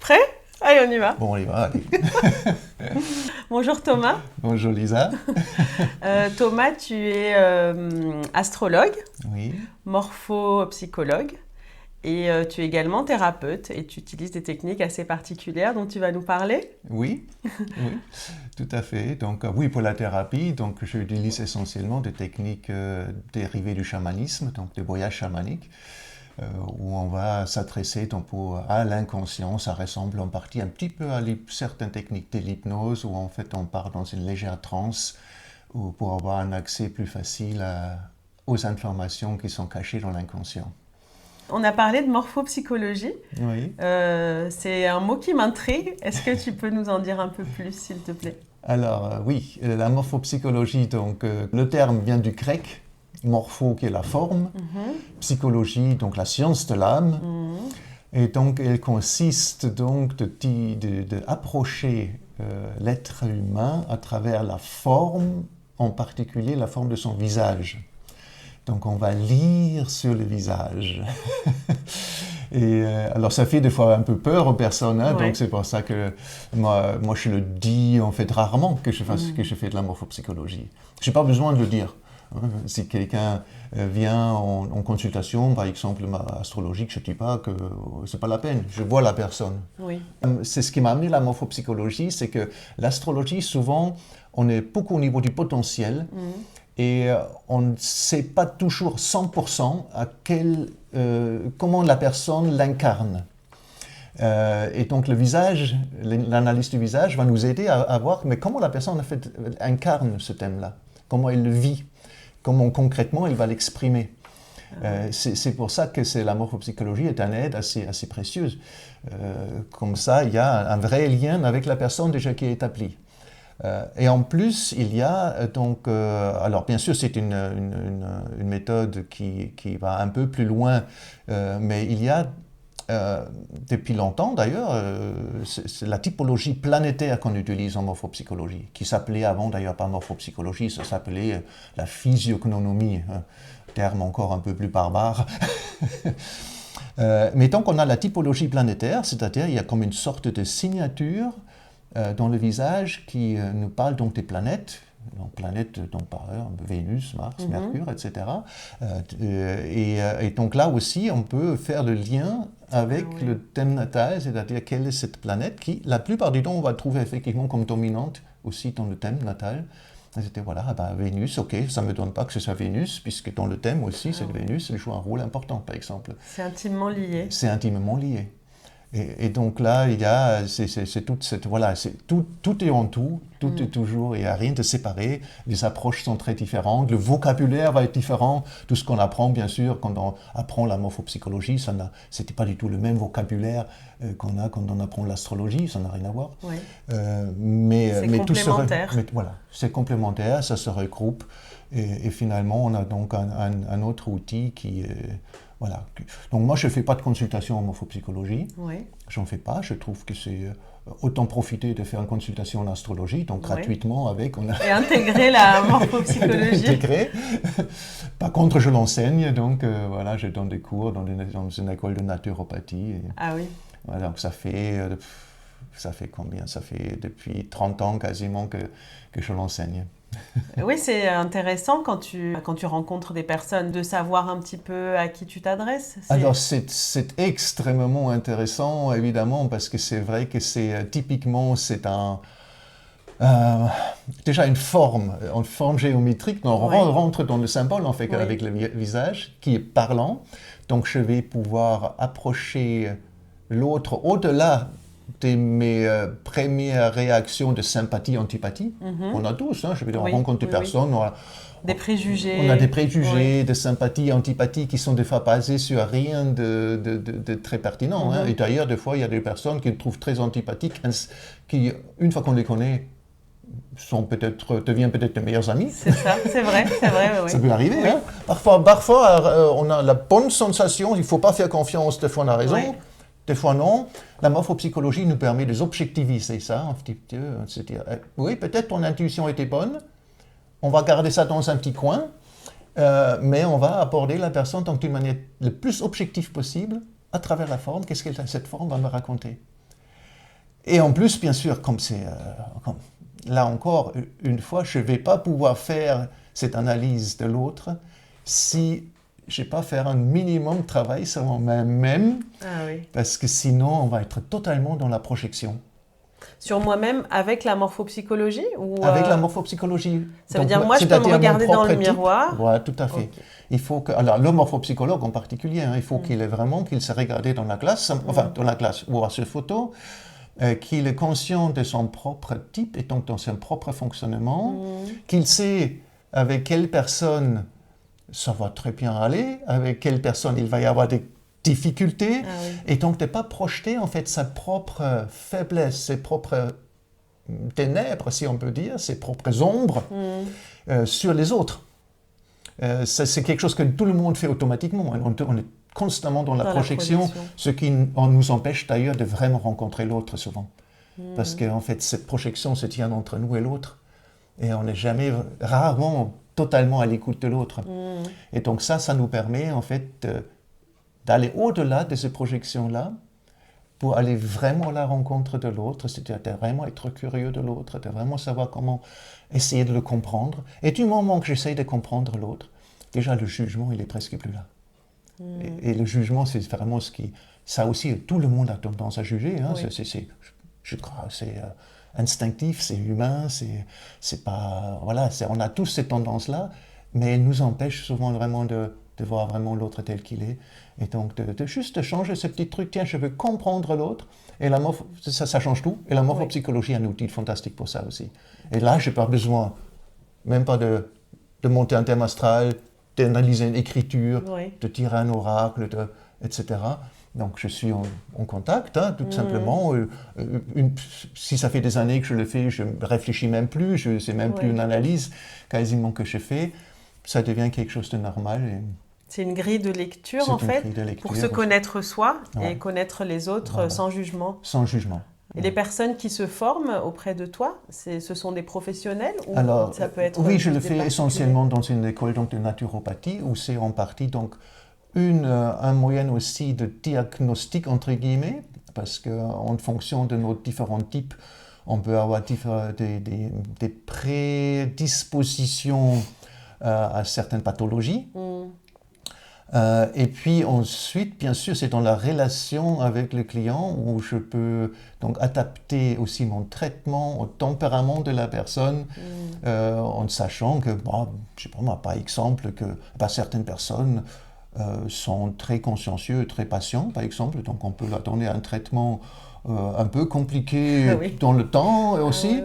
Prêt? Allez, on y va. Bon, on y va, allez. Bonjour Thomas. Bonjour Lisa. Thomas, tu es astrologue, Oui. morphopsychologue et tu es également thérapeute et tu utilises des techniques assez particulières dont tu vas nous parler. Oui, oui, tout à fait. Donc, oui, pour la thérapie, donc, j'utilise essentiellement des techniques dérivées du chamanisme, donc des voyages chamaniques, où on va s'adresser donc, à l'inconscient. Ça ressemble en partie un petit peu à certaines techniques de l'hypnose, où en fait on part dans une légère transe, pour avoir un accès plus facile aux informations qui sont cachées dans l'inconscient. On a parlé de morphopsychologie. Oui. C'est un mot qui m'intrigue. Est-ce que tu peux nous en dire un peu plus, s'il te plaît? Alors, oui, la morphopsychologie, donc le terme vient du grec, morpho qui est la forme, psychologie, donc la science de l'âme, et donc elle consiste donc d'approcher l'être humain à travers la forme, en particulier la forme de son visage. Donc on va lire sur le visage. Et alors ça fait des fois un peu peur aux personnes, hein, donc c'est pour ça que moi je le dis en fait rarement que je fais de la morphopsychologie. Je n'ai pas besoin de le dire. Si quelqu'un vient en consultation, par exemple astrologique, je ne dis pas que c'est pas la peine, je vois la personne. Oui. C'est ce qui m'a amené la morphopsychologie, c'est que l'astrologie, souvent, on est beaucoup au niveau du potentiel. Et on ne sait pas toujours 100% comment la personne l'incarne. Et donc le visage, l'analyse du visage va nous aider à voir mais comment la personne en fait, incarne ce thème-là, comment elle le vit, comment concrètement elle va l'exprimer. C'est pour ça que la morphopsychologie est une aide assez précieuse. Comme ça, il y a un vrai lien avec la personne déjà qui est établie. Et en plus, il y a donc, alors bien sûr c'est une méthode qui va un peu plus loin, mais il y a depuis longtemps d'ailleurs, c'est la typologie planétaire qu'on utilise en morphopsychologie, qui s'appelait avant d'ailleurs pas morphopsychologie, ça s'appelait la physiognonomie, terme encore un peu plus barbare. Mais donc on a la typologie planétaire, c'est-à-dire il y a comme une sorte de signature dans le visage qui nous parle donc des planètes, donc planètes dont par exemple Vénus, Mars, Mercure, etc. Et donc là aussi, on peut faire le lien avec le thème natal, c'est-à-dire quelle est cette planète qui, la plupart du temps, on va trouver effectivement comme dominante aussi dans le thème natal. C'était voilà, Vénus, ok, ça ne me donne pas que ce soit Vénus, puisque dans le thème aussi, cette Vénus, elle joue un rôle important, par exemple. C'est intimement lié. C'est intimement lié. Et donc là, il y a, c'est toute cette, voilà, tout est en tout est toujours, il n'y a rien de séparé, les approches sont très différentes, le vocabulaire va être différent, tout ce qu'on apprend, bien sûr, quand on apprend la morphopsychologie, c'était pas du tout le même vocabulaire qu'on a quand on apprend l'astrologie, ça n'a rien à voir. Oui. Mais tout complémentaire. voilà, c'est complémentaire, ça se regroupe, et finalement, on a donc un autre outil qui voilà. Donc moi, je ne fais pas de consultation en morphopsychologie. Oui. J'en fais pas. Je trouve que c'est autant profiter de faire une consultation en astrologie, donc gratuitement avec. Et intégrer la morphopsychologie. Intégrer. Par contre, je l'enseigne, donc voilà, je donne des cours dans une école de naturopathie. Ah oui. Voilà, donc ça fait combien? Ça fait depuis 30 ans quasiment que je l'enseigne. Oui, c'est intéressant quand tu rencontres des personnes de savoir un petit peu à qui tu t'adresses. Alors c'est extrêmement intéressant évidemment parce que c'est vrai que typiquement c'est déjà une forme géométrique. On rentre dans le symbole en fait avec le visage qui est parlant. Donc je vais pouvoir approcher l'autre au-delà de mes premières réactions de sympathie, antipathie. On a tous, hein, je veux dire, on rencontre des personnes, des préjugés. On a des préjugés, de sympathie, antipathie qui sont des fois basés sur rien de très pertinent. Hein. Et d'ailleurs, des fois, il y a des personnes qui nous trouvent très antipathiques, qui, une fois qu'on les connaît, deviennent peut-être de meilleurs amis. C'est ça, c'est vrai. Oui. Ça peut arriver. Oui. Hein. Parfois, on a la bonne sensation, il ne faut pas faire confiance, des fois on a raison. Oui. Des fois, non. La morphopsychologie nous permet de objectiviser ça. Un petit peu, se dire, oui, peut-être ton intuition était bonne. On va garder ça dans un petit coin. Mais on va aborder la personne d'une manière le plus objective possible, à travers la forme. Qu'est-ce que cette forme va me raconter? Et en plus, bien sûr, là encore, une fois, je ne vais pas pouvoir faire cette analyse de l'autre si je n'ai pas faire un minimum de travail sur moi-même, parce que sinon, on va être totalement dans la projection. Sur moi-même avec la morphopsychologie ou Avec la morphopsychologie. Ça veut dire, moi, je peux me regarder dans le miroir. Voilà, tout à fait. Okay. Il faut que, alors, le morphopsychologue en particulier, il faut qu'il se regarde dans la classe, dans la classe ou à ses photos, qu'il est conscient de son propre type et donc dans son propre fonctionnement, qu'il sait avec quelle personne ça va très bien aller, avec quelle personne il va y avoir des difficultés, et donc de ne pas projeter en fait sa propre faiblesse, ses propres ténèbres, si on peut dire, ses propres ombres sur les autres. C'est quelque chose que tout le monde fait automatiquement. On est constamment dans la projection, ce qui nous empêche d'ailleurs de vraiment rencontrer l'autre souvent. Parce qu'en fait, cette projection se tient entre nous et l'autre, et on n'est rarement totalement à l'écoute de l'autre. Et donc ça nous permet en fait d'aller au-delà de ces projections-là pour aller vraiment à la rencontre de l'autre, c'est-à-dire de vraiment être curieux de l'autre, de vraiment savoir comment essayer de le comprendre. Et du moment que j'essaye de comprendre l'autre, déjà le jugement, il est presque plus là. Et le jugement, c'est vraiment ce qui... Ça aussi, tout le monde a tendance à juger. Hein. Je crois c'est instinctif, c'est humain, c'est pas... Voilà, on a tous ces tendances-là, mais elles nous empêchent souvent vraiment de voir vraiment l'autre tel qu'il est. Et donc, de juste changer ce petit truc, tiens, je veux comprendre l'autre, et ça change tout. Et la morphopsychologie est un outil fantastique pour ça aussi. Et là, je n'ai pas besoin, même pas de monter un thème astral, d'analyser une écriture, de tirer un oracle, etc. Donc, je suis en contact, hein, tout simplement. Si ça fait des années que je le fais, je ne réfléchis même plus, c'est même plus une analyse quasiment que je fais. Ça devient quelque chose de normal. C'est une grille de lecture, en fait, pour se connaître soi et connaître les autres sans jugement. Sans jugement. Et les personnes qui se forment auprès de toi, ce sont des professionnels ou Alors, ça peut être oui, je le fais essentiellement dans une école de naturopathie où c'est en partie donc un moyen aussi de diagnostic entre guillemets, parce qu'en fonction de nos différents types, on peut avoir des prédispositions à certaines pathologies. Et puis ensuite, bien sûr, c'est dans la relation avec le client où je peux donc adapter aussi mon traitement au tempérament de la personne en sachant que, je sais pas moi, par exemple, que certaines personnes sont très consciencieux, très patients, par exemple, donc on peut leur donner un traitement un peu compliqué dans le temps aussi.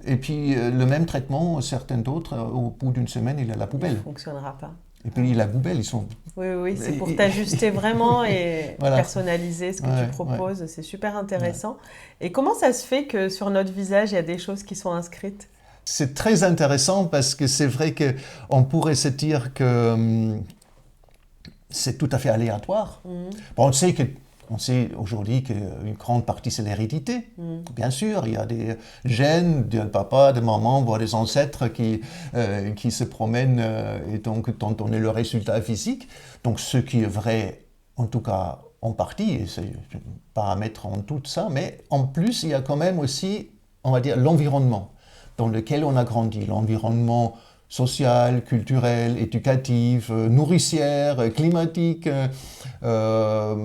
Et puis le même traitement, certains d'autres, au bout d'une semaine, il est à la poubelle. Il ne fonctionnera pas. Et puis la poubelle, ils sont... Oui, c'est pour t'ajuster vraiment et personnaliser ce que tu proposes. C'est super intéressant. Et comment ça se fait que sur notre visage, il y a des choses qui sont inscrites ? C'est très intéressant parce que c'est vrai qu'on pourrait se dire que c'est tout à fait aléatoire. On sait aujourd'hui qu'une grande partie, c'est l'hérédité. Bien sûr, il y a des gènes de papa, de maman, voire des ancêtres qui se promènent et donc dont on est le résultat physique. Donc, ce qui est vrai, en tout cas en partie, et c'est pas à mettre en tout ça, mais en plus, il y a quand même aussi, on va dire, l'environnement dans lequel on a grandi, l'environnement sociale, culturelle, éducative, nourricière, climatique. Ça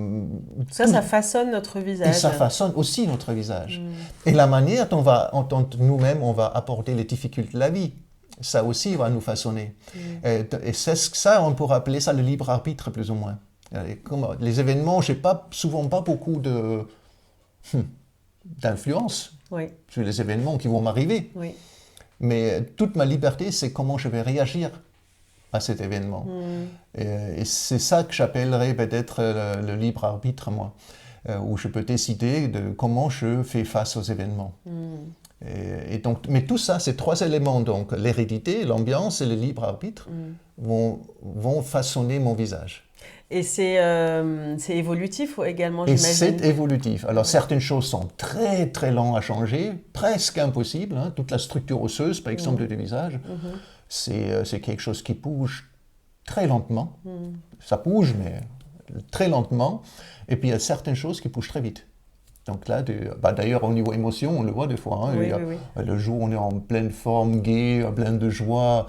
façonne notre visage. Et ça façonne aussi notre visage. Et la manière dont nous-mêmes, on va aborder les difficultés de la vie, ça aussi va nous façonner. Et c'est ça, on pourrait appeler ça le libre arbitre, plus ou moins. Les événements, je n'ai souvent pas beaucoup d'influence sur les événements qui vont m'arriver. Mais toute ma liberté, c'est comment je vais réagir à cet événement. Et c'est ça que j'appellerais peut-être le libre arbitre, moi, où je peux décider de comment je fais face aux événements. Et donc, mais tout ça, ces trois éléments, donc l'hérédité, l'ambiance et le libre arbitre, vont façonner mon visage. Et c'est évolutif également, et j'imagine. C'est évolutif. Alors, certaines choses sont très, très lentes à changer, presque impossibles. Hein. Toute la structure osseuse, par exemple, du visage, c'est quelque chose qui bouge très lentement. Ça bouge, mais très lentement. Et puis, il y a certaines choses qui bougent très vite. Donc là, d'ailleurs, au niveau émotion, on le voit des fois. Hein, le jour, on est en pleine forme, gai, plein de joie,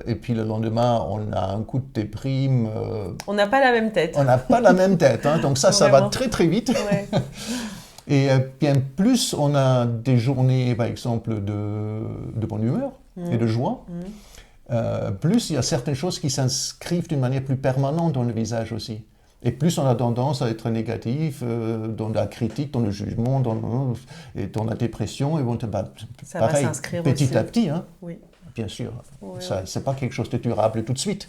et puis le lendemain, on a un coup de déprime. On n'a pas la même tête. On n'a pas la même tête, hein, donc ça va très très vite. Ouais. Et bien plus on a des journées, par exemple, de bonne humeur et de joie, plus il y a certaines choses qui s'inscrivent d'une manière plus permanente dans le visage aussi. Et plus on a tendance à être négatif, dans la critique, dans le jugement, dans la dépression. Et ça pareil, va s'inscrire petit aussi. À petit, hein, oui. Bien sûr. C'est pas quelque chose de durable tout de suite.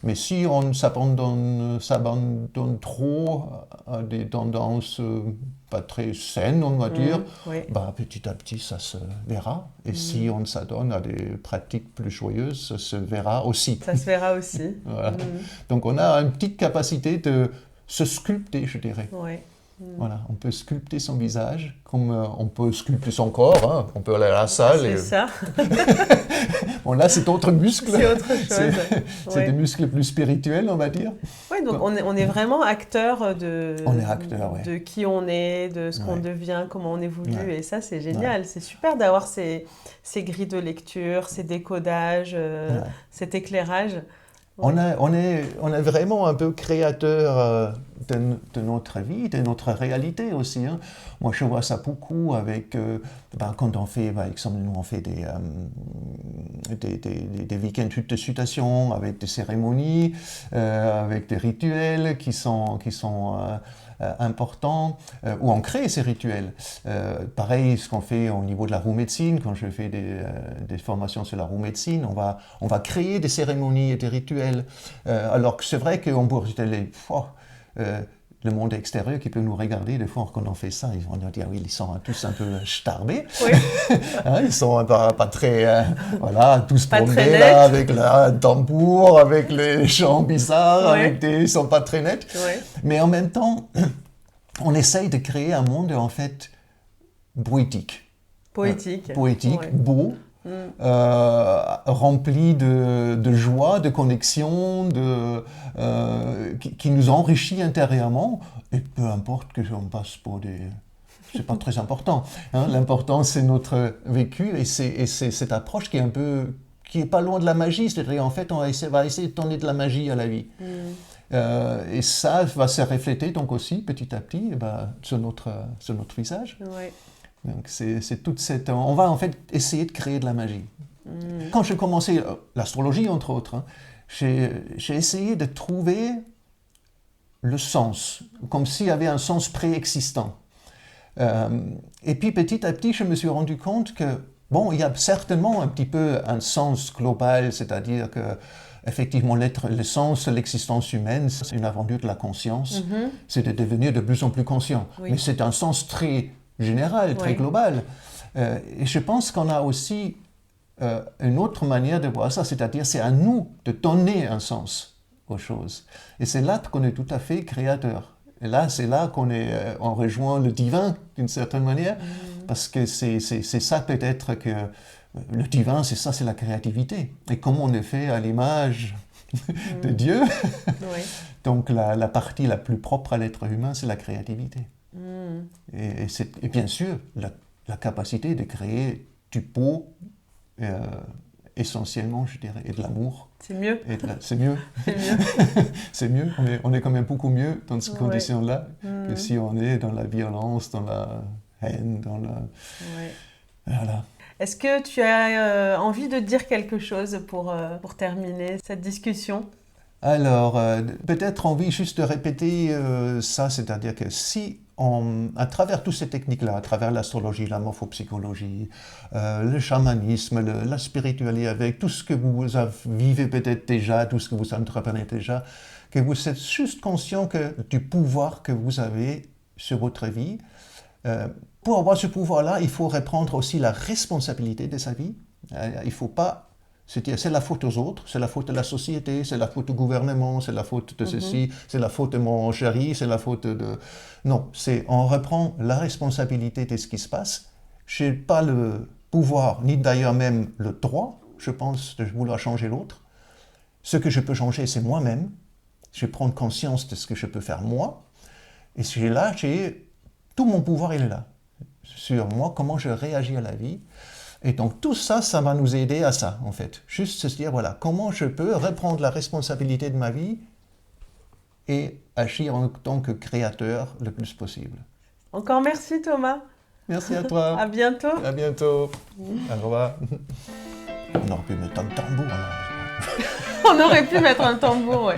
Mais si on s'abandonne trop à des tendances pas très saines, on va dire, petit à petit, ça se verra. Et si on s'adonne à des pratiques plus joyeuses, ça se verra aussi. Ça se verra aussi. Voilà. Donc on a une petite capacité de se sculpter, je dirais. Voilà, on peut sculpter son visage, comme on peut sculpter son corps, hein. On peut aller à la salle. C'est ça. Bon, là, c'est autre muscle. C'est autre chose. C'est des muscles plus spirituels, on va dire. Oui, donc on est vraiment acteur de qui on est, de ce qu'on devient, comment on évolue. Et ça, c'est génial. C'est super d'avoir ces grilles de lecture, ces décodages, cet éclairage. On est vraiment un peu créateur de notre vie, de notre réalité aussi. Hein. Moi, je vois ça beaucoup avec, quand on fait, par exemple, nous on fait des week-ends de citation, avec des cérémonies, avec des rituels qui sont importants, où on crée ces rituels. Pareil, ce qu'on fait au niveau de la roue médecine, quand je fais des formations sur la roue médecine, on va créer des cérémonies et des rituels. Alors que c'est vrai qu'on pourrait le monde extérieur qui peut nous regarder, des fois quand on fait ça, ils vont nous dire oui, ils sont tous un peu starbés. Oui. Hein, ils sont pas très, tous promenés là, avec un tambour, avec les chants bizarres, ils sont pas très nets. Oui. Mais en même temps, on essaye de créer un monde en fait poétique. Poétique, beau. Rempli de joie, de connexion, qui nous enrichit intérieurement, et peu importe que on passe pour des... C'est pas très important. Hein. L'important, c'est notre vécu, et c'est cette approche qui est pas loin de la magie, c'est-à-dire en fait, on va essayer de donner de la magie à la vie. Et ça va se refléter donc aussi, petit à petit, sur notre visage. Ouais. Donc c'est toute cette... On va en fait essayer de créer de la magie. Quand j'ai commencé l'astrologie, entre autres, hein, j'ai essayé de trouver le sens, comme s'il y avait un sens préexistant. Et puis petit à petit, je me suis rendu compte que, il y a certainement un petit peu un sens global, c'est-à-dire que effectivement, le sens de l'existence humaine, c'est une aventure de la conscience, c'est de devenir de plus en plus conscient. Oui. Mais c'est un sens très général, très global. Et je pense qu'on a aussi une autre manière de voir ça, c'est-à-dire c'est à nous de donner un sens aux choses. Et c'est là qu'on est tout à fait créateur. Et là, c'est là on rejoint le divin d'une certaine manière, parce que c'est ça peut-être que le divin, c'est ça, c'est la créativité. Et comme on est fait à l'image de Dieu, donc la partie la plus propre à l'être humain, c'est la créativité. Et bien sûr, la capacité de créer du beau, essentiellement, je dirais, et de l'amour. C'est mieux. C'est mieux. C'est mieux. On est quand même beaucoup mieux dans ces conditions-là que si on est dans la violence, dans la haine, dans la... Voilà. Est-ce que tu as envie de dire quelque chose pour terminer cette discussion ? Alors, peut-être envie juste de répéter ça, c'est-à-dire que si à travers toutes ces techniques-là, à travers l'astrologie, la morphopsychologie, le chamanisme, la spiritualité, avec tout ce que vous vivez peut-être déjà, tout ce que vous entreprenez déjà, que vous êtes juste conscient du pouvoir que vous avez sur votre vie. Pour avoir ce pouvoir-là, il faut reprendre aussi la responsabilité de sa vie. Il ne faut pas... C'est la faute aux autres, c'est la faute de la société, c'est la faute du gouvernement, c'est la faute de ceci, c'est la faute de mon chéri, c'est la faute de... Non, on reprend la responsabilité de ce qui se passe. Je n'ai pas le pouvoir, ni d'ailleurs même le droit, je pense, de vouloir changer l'autre. Ce que je peux changer, c'est moi-même. Je prends conscience de ce que je peux faire moi. Et j'ai tout mon pouvoir, il est là. Sur moi, comment je réagis à la vie. Et donc tout ça, ça va nous aider à ça, en fait. Juste se dire, voilà, comment je peux reprendre la responsabilité de ma vie et agir en tant que créateur le plus possible. Encore merci Thomas. Merci à toi. À bientôt. À bientôt. Au revoir. On aurait pu mettre un tambour. On aurait pu mettre un tambour, ouais.